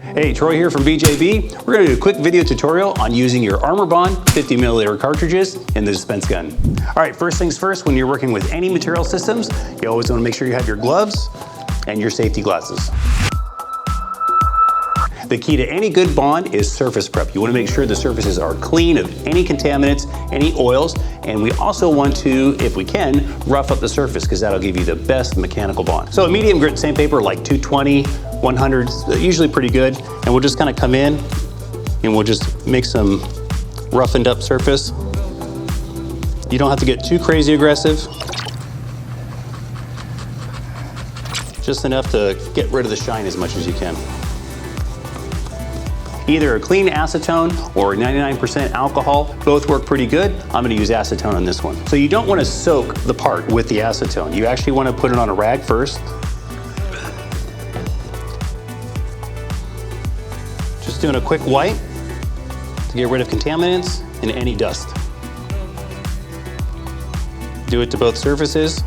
Hey, Troy here from BJB. We're going to do a quick video tutorial on using your ArmorBond 50 milliliter cartridges in the dispense gun. All right, first things first, when you're working with any material systems, you always want to make sure you have your gloves and your safety glasses. The key to any good bond is surface prep. You want to make sure the surfaces are clean of any contaminants, any oils, and we also want to, if we can, rough up the surface because that'll give you the best mechanical bond. So a medium grit sandpaper like 220, 100, usually pretty good, and we'll just kind of come in and we'll just make some roughened up surface. You don't have to get too crazy aggressive. Just enough to get rid of the shine as much as you can. Either a clean acetone or 99% alcohol, both work pretty good. I'm gonna use acetone on this one. So you don't wanna soak the part with the acetone. You actually wanna put it on a rag first. Just doing a quick wipe to get rid of contaminants and any dust. Do it to both surfaces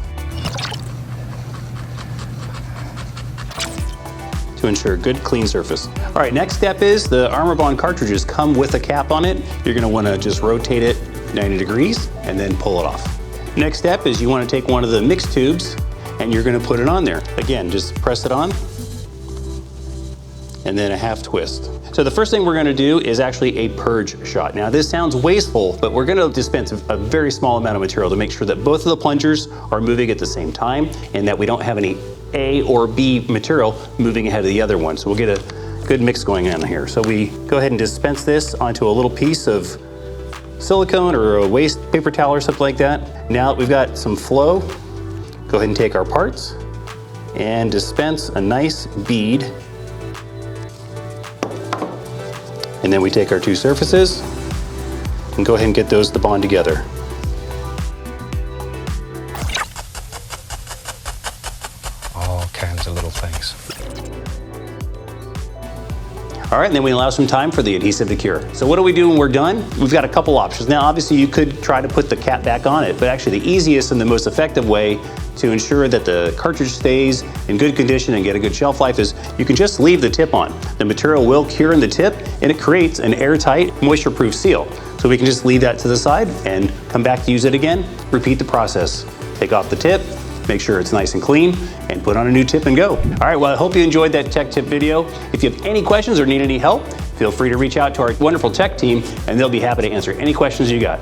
to ensure good, clean surface. All right, next step is the ArmorBond cartridges come with a cap on it. You're gonna wanna just rotate it 90 degrees and then pull it off. Next step is you wanna take one of the mix tubes and you're gonna put it on there. Again, just press it on and then a half twist. So the first thing we're gonna do is actually a purge shot. Now this sounds wasteful, but we're gonna dispense a very small amount of material to make sure that both of the plungers are moving at the same time and that we don't have any A or B material moving ahead of the other one. So we'll get a good mix going on here. So we go ahead and dispense this onto a little piece of silicone or a waste paper towel or something like that. Now that we've got some flow, go ahead and take our parts and dispense a nice bead. And then we take our two surfaces and go ahead and get those to bond together. All kinds of little things. All right, and then we allow some time for the adhesive to cure. So what do we do when we're done? We've got a couple options. Now, obviously you could try to put the cap back on it, but actually the easiest and the most effective way to ensure that the cartridge stays in good condition and get a good shelf life is you can just leave the tip on. The material will cure in the tip and it creates an airtight, moisture-proof seal. So we can just leave that to the side and come back to use it again, repeat the process. Take off the tip, make sure it's nice and clean, and put on a new tip and go. All right, well, I hope you enjoyed that tech tip video. If you have any questions or need any help, feel free to reach out to our wonderful tech team and they'll be happy to answer any questions you got.